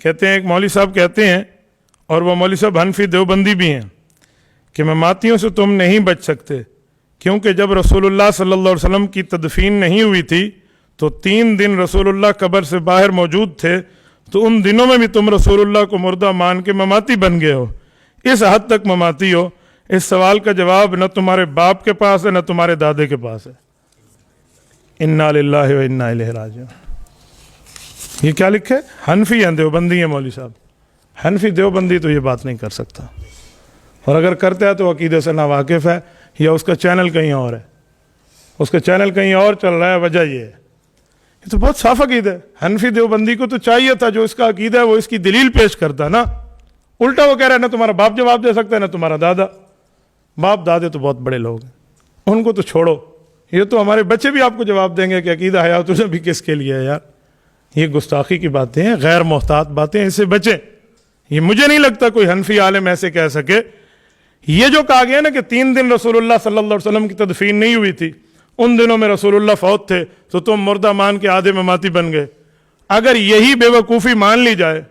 کہتے ہیں ایک مولوی صاحب کہتے ہیں، اور وہ مولوی صاحب حنفی دیوبندی بھی ہیں، کہ مماتیوں سے تم نہیں بچ سکتے، کیونکہ جب رسول اللہ صلی اللہ علیہ وسلم کی تدفین نہیں ہوئی تھی تو 3 دن رسول اللہ قبر سے باہر موجود تھے، تو ان دنوں میں بھی تم رسول اللہ کو مردہ مان کے مماتی بن گئے ہو، اس حد تک مماتی ہو۔ اس سوال کا جواب نہ تمہارے باپ کے پاس ہے نہ تمہارے دادے کے پاس ہے۔ انا للہ و انا الیہ راجعون۔ یہ کیا لکھے؟ حنفی ہیں، دیوبندی ہیں مولوی صاحب۔ حنفی دیوبندی تو یہ بات نہیں کر سکتا، اور اگر کرتا ہے تو عقیدے سے ناواقف ہے، یا اس کا چینل کہیں اور ہے، اس کا چینل کہیں اور چل رہا ہے۔ وجہ یہ ہے، یہ تو بہت صاف عقیدہ ہے۔ حنفی دیوبندی کو تو چاہیے تھا جو اس کا عقیدہ ہے وہ اس کی دلیل پیش کرتا نا۔ الٹا وہ کہہ رہا ہے نہ تمہارا باپ جواب دے سکتا ہے نہ تمہارا دادا۔ باپ دادے تو بہت بڑے لوگ ہیں، ان کو تو چھوڑو، یہ تو ہمارے بچے بھی آپ کو جواب دیں گے کہ عقیدہ حیات النبی کس کے لیے ہے یار۔ یہ گستاخی کی باتیں ہیں، غیر محتاط باتیں، اس سے بچیں۔ یہ مجھے نہیں لگتا کوئی حنفی عالم ایسے کہہ سکے۔ یہ جو کہا گیا نا کہ 3 دن رسول اللہ صلی اللہ علیہ وسلم کی تدفین نہیں ہوئی تھی، ان دنوں میں رسول اللہ فوت تھے، تو تم مردہ مان کے آدھے مماتی بن گئے، اگر یہی بے وقوفی مان لی جائے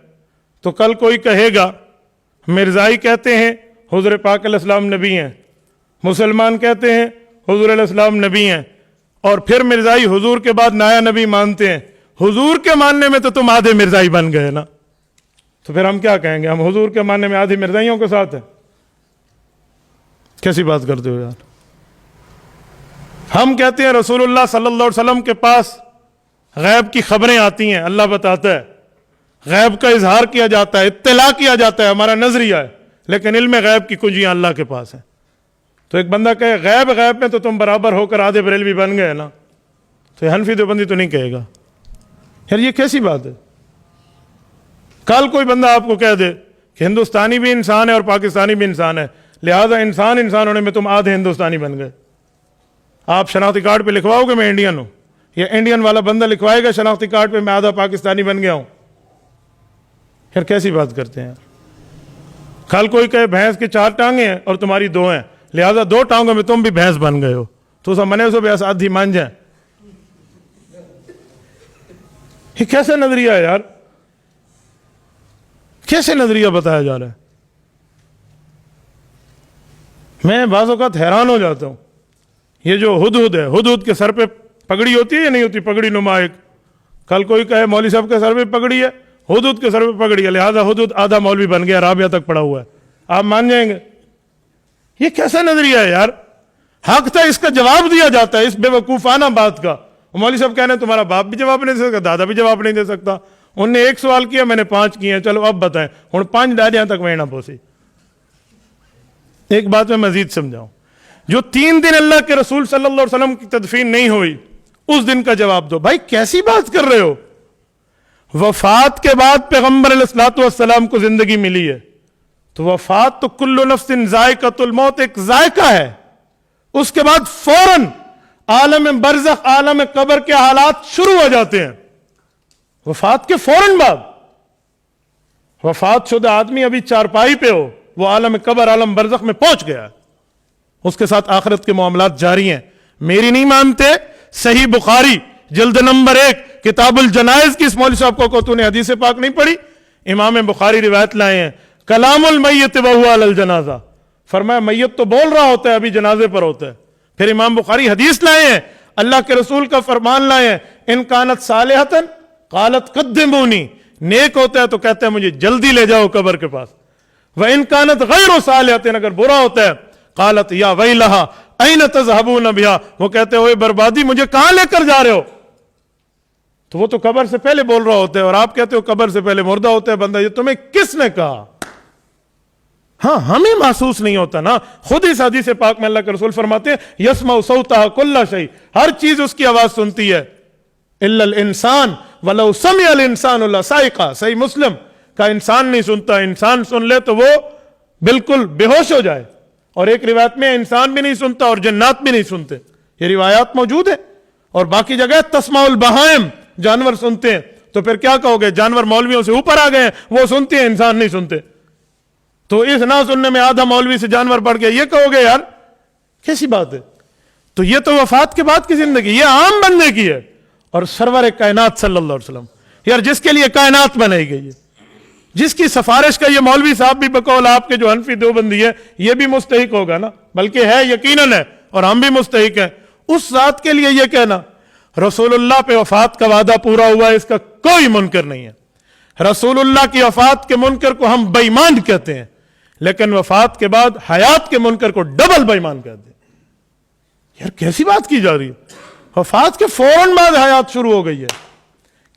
تو کل کوئی کہے گا مرزائی کہتے ہیں حضور پاک علیہ السلام نبی ہیں، مسلمان کہتے ہیں حضور علیہ السلام نبی ہیں، اور پھر مرزائی حضور کے بعد نایا نبی مانتے ہیں، حضور کے ماننے میں تو تم آدھے مرزائی بن گئے نا، تو پھر ہم کیا کہیں گے؟ ہم حضور کے ماننے میں آدھے مرزائیوں کے ساتھ ہیں؟ کیسی بات کرتے ہو یار؟ ہم کہتے ہیں رسول اللہ صلی اللہ علیہ وسلم کے پاس غیب کی خبریں آتی ہیں، اللہ بتاتا ہے، غیب کا اظہار کیا جاتا ہے، اطلاع کیا جاتا ہے، ہمارا نظریہ ہے، لیکن علم غیب کی کنجیاں اللہ کے پاس ہیں۔ تو ایک بندہ کہے غیب میں تو تم برابر ہو کر آدھے بریلوی بن گئے نا، تو یہ حنفی دیوبندی تو نہیں کہے گا یار، یہ کیسی بات ہے؟ کل کوئی بندہ آپ کو کہہ دے کہ ہندوستانی بھی انسان ہے اور پاکستانی بھی انسان ہے، لہذا انسان ہونے میں تم آدھے ہندوستانی بن گئے، آپ شناختی کارڈ پہ لکھواؤ گے میں انڈین ہوں، یا انڈین والا بندہ لکھوائے گا شناختی کارڈ پہ میں آدھا پاکستانی بن گیا ہوں؟ پھر کیسی بات کرتے ہیں؟ کل کوئی کہے بھینس کی 4 ٹانگیں ہیں اور تمہاری 2 ہیں، لہذا 2 ٹانگوں میں تم بھی بھینس بن گئے ہو، تو سب منے سو بیس آدھی مان جائیں۔ یہ کیسے نظریہ ہے یار؟ کیسے نظریہ بتایا جا رہا ہے؟ میں بعض اوقات حیران ہو جاتا ہوں۔ یہ جو ہدہد ہے، ہدہد کے سر پہ پگڑی ہوتی ہے یا نہیں ہوتی؟ پگڑی نما ایک، کل کوئی کہے مولوی صاحب کے سر پہ پگڑی ہے، ہدہد کے سر پہ پگڑی ہے، لہذا ہدہد آدھا مولوی بن گیا، رابعہ تک پڑا ہوا ہے، آپ مان جائیں گے؟ یہ کیسا نظریہ ہے یار؟ حق تھا اس کا جواب دیا جاتا ہے، اس بے وقوفانہ بات کا۔ مولوی صاحب کہنے تمہارا باپ بھی جواب نہیں دے سکتا، دادا بھی جواب نہیں دے سکتا، انہوں نے 1 سوال کیا، میں نے 5 کیے ہیں، چلو اب بتائیں، ہوں 5 ڈالیاں تک میں نہ پہنچی۔ ایک بات میں مزید سمجھاؤں، جو 3 دن اللہ کے رسول صلی اللہ علیہ وسلم کی تدفین نہیں ہوئی، اس دن کا جواب دو۔ بھائی کیسی بات کر رہے ہو؟ وفات کے بعد پیغمبر علیہ الصلوۃ والسلام کو زندگی ملی ہے، تو وفات تو کل نفس ذائقۃ الموت، ایک ذائقہ ہے، اس کے بعد فوراً عالم برزخ، عالم قبر کے حالات شروع ہو جاتے ہیں۔ وفات کے فوراً بعد وفات شدہ آدمی ابھی چارپائی پہ ہو، وہ عالم قبر، عالم برزخ میں پہنچ گیا، اس کے ساتھ آخرت کے معاملات جاری ہیں۔ میری نہیں مانتے؟ صحیح بخاری جلد نمبر 1 کتاب الجنائز کی اس مولوی صاحب کو تو نے حدیث پاک نہیں پڑھی؟ امام بخاری روایت لائے ہیں، کلام المیت وہو علی الجنازہ، فرمایا میت تو بول رہا ہوتا ہے، ابھی جنازے پر ہوتا ہے۔ پھر امام بخاری حدیث لائے ہیں، اللہ کے رسول کا فرمان لائے ہیں، ان کانت صالحۃ قالت قدمونی، نیک ہوتا ہے تو کہتا ہے مجھے جلدی لے جاؤ قبر کے پاس، وَإِن كَانَتْ غَيْرُ صَالِحَةٍ، اگر برا ہوتا ہے قالت یا وَيْلَهَا أَيْنَ تَذْهَبُونَ بِهَا، وہ کہتے ہوئے بربادی مجھے کہاں لے کر جا رہے ہو؟ تو وہ تو قبر سے پہلے بول رہا ہوتا ہے، اور آپ کہتے ہو قبر سے پہلے مردہ ہوتا ہے بندہ، یہ تمہیں کس نے کہا؟ ہاں ہمیں محسوس نہیں ہوتا نا؟ خود اس حدیث پاک میں اللہ کے رسول فرماتے ہیں یسمع صوتہ کل شیء، ہر چیز اس کی آواز سنتی ہے، الا الانسان ولو سمع الانسان لصائقہ، صحیح مسلم کا انسان نہیں سنتا، انسان سن لے تو وہ بالکل بے ہوش ہو جائے، اور ایک روایت میں انسان بھی نہیں سنتا اور جنات بھی نہیں سنتے، یہ روایات موجود ہیں۔ اور باقی جگہ تسمع البہائم، جانور سنتے ہیں، تو پھر کیا کہو گے؟ جانور مولویوں سے اوپر آ گئے ہیں، وہ سنتے ہیں انسان نہیں سنتے، تو اس نہ سننے میں آدھا مولوی سے جانور بڑھ گیا، یہ کہو گے یار کیسی بات ہے؟ تو یہ تو وفات کے بعد کی زندگی، یہ عام بندے کی ہے، اور سرور کائنات صلی اللہ علیہ وسلم یار جس کے لیے کائنات بنائی گئی ہے، جس کی سفارش کا یہ مولوی صاحب بھی بقول آپ کے جو حنفی دیوبندی ہے یہ بھی مستحق ہوگا نا، بلکہ ہے، یقیناً ہے، اور ہم بھی مستحق ہیں، اس ذات کے لیے یہ کہنا رسول اللہ پہ وفات کا وعدہ پورا ہوا ہے، اس کا کوئی منکر نہیں ہے۔ رسول اللہ کی وفات کے منکر کو ہم بے ایمان کہتے ہیں، لیکن وفات کے بعد حیات کے منکر کو ڈبل بے ایمان کہتے ہیں۔ یار کیسی بات کی جا رہی ہے؟ وفات کے فوراً بعد حیات شروع ہو گئی ہے۔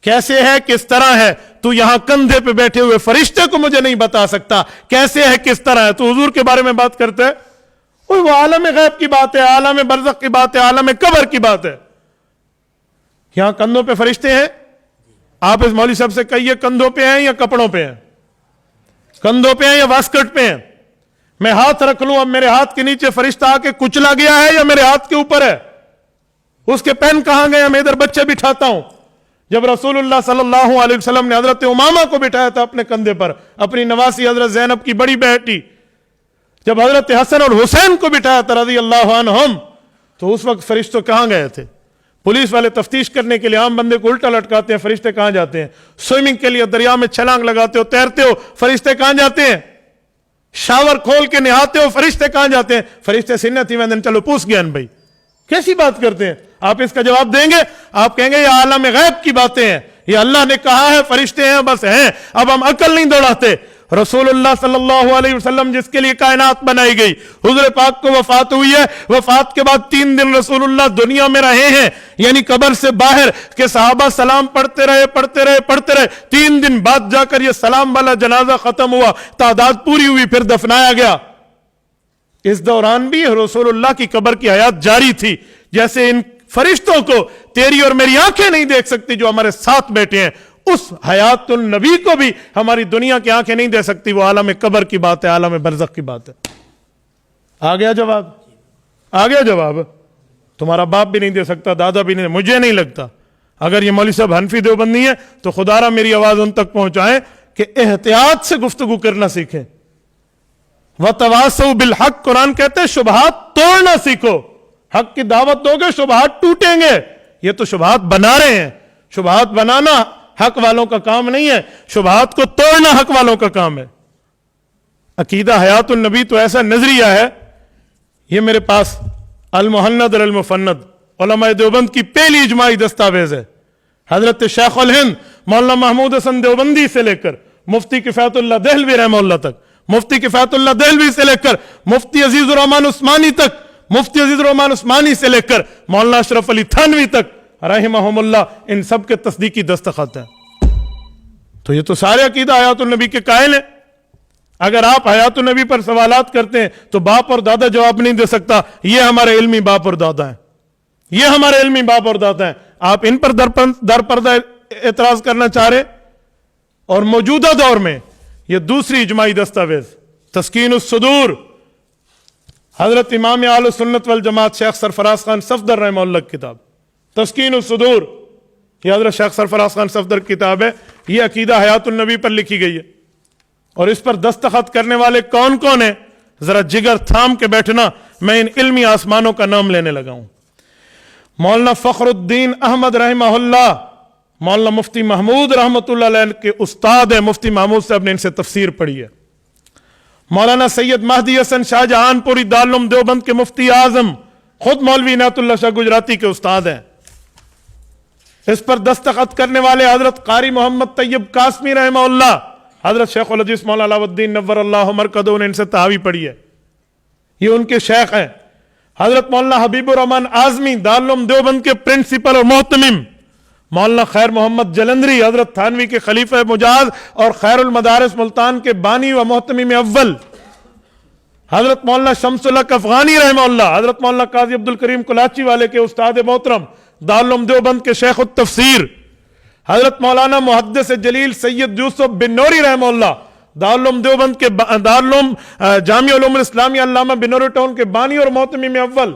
کیسے ہے، کس طرح ہے؟ تو یہاں کندھے پہ بیٹھے ہوئے فرشتے کو مجھے نہیں بتا سکتا کیسے ہے، کس طرح ہے۔ تو حضور کے بارے میں بات کرتے ہیں، وہ عالم غیب کی بات ہے، عالم برزخ کی بات ہے، عالم قبر کی بات ہے۔ یہاں کندھوں پہ فرشتے ہیں؟ آپ اس مولوی صاحب سے کہیے کندھوں پہ ہیں یا کپڑوں پہ ہیں؟ کندھوں پہ ہیں یا واسکٹ پہ ہیں؟ میں ہاتھ رکھ لوں، اب میرے ہاتھ کے نیچے فرشتہ آ کے کچلا گیا ہے یا میرے ہاتھ کے اوپر ہے؟ اس کے پین کہاں گئے؟ میں ادھر بچے بٹھاتا ہوں۔ جب رسول اللہ صلی اللہ علیہ وسلم نے حضرت امامہ کو بٹھایا تھا اپنے کندھے پر، اپنی نواسی حضرت زینب کی بڑی بیٹی، جب حضرت حسن اور حسین کو بٹھایا تھا رضی اللہ عنہم، تو اس وقت فرشتے کہاں گئے تھے؟ پولیس والے تفتیش کرنے کے لیے عام بندے کو الٹا لٹکاتے ہیں، فرشتے کہاں جاتے ہیں؟ سوئمنگ کے لیے دریا میں چھلانگ لگاتے ہو، تیرتے ہو، فرشتے کہاں جاتے ہیں؟ شاور کھول کے نہاتے ہو، فرشتے کہاں جاتے ہیں؟ فرشتے سنتی ویندن چلو پوچھ گیان بھائی کیسی بات کرتے ہیں؟ آپ اس کا جواب دیں گے؟ آپ کہیں گے یہ عالم غیب کی باتیں ہیں، یہ اللہ نے کہا ہے، فرشتے ہیں، بس ہیں، اب ہم عقل نہیں دوڑاتے۔ رسول اللہ صلی اللہ علیہ وسلم جس کے لیے کائنات بنائی گئی، حضور پاک کو وفات ہوئی ہے، وفات کے بعد 3 دن رسول اللہ دنیا میں رہے ہیں، یعنی قبر سے باہر، کہ صحابہ سلام پڑھتے رہے، 3 دن بعد جا کر یہ سلام والا جنازہ ختم ہوا، تعداد پوری ہوئی، پھر دفنایا گیا۔ اس دوران بھی رسول اللہ کی قبر کی حیات جاری تھی، جیسے ان فرشتوں کو تیری اور میری آنکھیں نہیں دیکھ سکتی جو ہمارے ساتھ بیٹھے ہیں، اس حیات النبی کو بھی ہماری دنیا کی آنکھیں نہیں دے سکتی۔ وہ عالم قبر کی بات ہے، عالم برزخ کی بات ہے۔ آ گیا جواب؟ تمہارا باپ بھی نہیں دے سکتا، دادا بھی نہیں، مجھے نہیں لگتا۔ اگر یہ مولوی صاحب حنفی دیوبندی ہے تو خدا را میری آواز ان تک پہنچائیں کہ احتیاط سے گفتگو کرنا سیکھیں۔ وَتَوَاسَوْا بِالْحَقِّ، قرآن کہتے ہیں شبہات توڑنا سیکھو۔ حق کی دعوت دو گے شبہات ٹوٹیں گے۔ یہ تو شبہات بنا رہے ہیں، شبہات بنانا حق والوں کا کام نہیں ہے، شبہات کو توڑنا حق والوں کا کام ہے۔ عقیدہ حیات النبی تو ایسا نظریہ ہے، یہ میرے پاس المحند المفند علماء دیوبند کی پہلی اجماعی دستاویز ہے۔ حضرت شیخ الہند مولانا محمود حسن دیوبندی سے لے کر مفتی کفایت اللہ دہلوی رحمہ اللہ تک، مفتی کفایت اللہ دہلوی سے لے کر مفتی عزیز الرحمن عثمانی تک، مفتی عزیز الرحمن عثمانی سے لے کر مولانا اشرف علی تھانوی تک رحمہم اللہ، ان سب کے تصدیقی دستخط ہیں۔ تو یہ تو سارے عقیدہ حیات النبی کے قائل ہیں۔ اگر آپ حیات النبی پر سوالات کرتے ہیں تو باپ اور دادا جواب نہیں دے سکتا، یہ ہمارے علمی باپ اور دادا ہیں، یہ ہمارے علمی باپ اور دادا ہیں۔ آپ ان پر در پردہ اعتراض کرنا چاہ رہے، اور موجودہ دور میں یہ دوسری اجماعی دستاویز تسکین الصدور، حضرت امام اہل سنت والجماعت شیخ سرفراز خان صفدر رحمہ اللہ کی کتاب تسکین الصدور، یہ حضرت شیخ سرفراز خان صفدر کی کتاب ہے، یہ عقیدہ حیات النبی پر لکھی گئی ہے۔ اور اس پر دستخط کرنے والے کون کون ہیں؟ ذرا جگر تھام کے بیٹھنا، میں ان علمی آسمانوں کا نام لینے لگا ہوں۔ مولانا فخر الدین احمد رحمہ اللہ، مولانا مفتی محمود رحمۃ اللہ علیہ کے استاد ہیں، مفتی محمود صاحب نے ان سے تفسیر پڑھی ہے۔ مولانا سید مہدی حسن شاہ جہان پوری دارالعلوم دیوبند کے مفتی اعظم، خود مولوی عنایت اللہ شاہ گجراتی کے استاد ہیں۔ اس پر دستخط کرنے والے حضرت قاری محمد طیب قاسمی رحمہ اللہ، حضرت شیخ الحدیث مولانا علاء الدین نور اللہ مرکزہ نے ان سے تحاوی پڑھی ہے، یہ ان کے شیخ ہیں۔ حضرت مولانا حبیب الرحمن اعظمی دارالعلوم دیوبند کے پرنسپل اور محتمم، مولانا خیر محمد جلندری حضرت تھانوی کے خلیفہ مجاز اور خیر المدارس ملتان کے بانی و محتمم اول، حضرت مولانا شمس الحق افغانی رحمہ اللہ، حضرت مولانا قاضی عبد الکریم کلاچی والے کے استاد محترم، دارالعلوم دیوبند کے شیخ التفسیر، حضرت مولانا محدث جلیل سید یوسف بن نوری رحمہ اللہ، دارالعلوم دیوبند کے دارالعلوم جامعہ علوم الاسلامیہ علامہ بن نوری ٹاؤن کے بانی اور محتمم اول،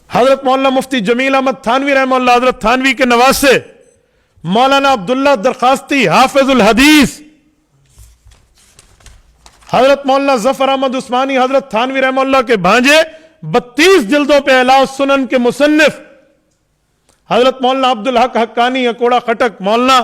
حضرت مولانا مفتی جمیل احمد تھانوی رحمہ اللہ، حضرت تھانوی کے نواسے، مولانا عبداللہ درخواستی حافظ الحدیث، حضرت مولانا ظفر احمد عثمانی حضرت تھانوی رحمہ اللہ کے بھانجے، 32 جلدوں پہ اعلاء سنن کے مصنف، حضرت مولانا عبدالحق حقانی اکوڑا خٹک، مولانا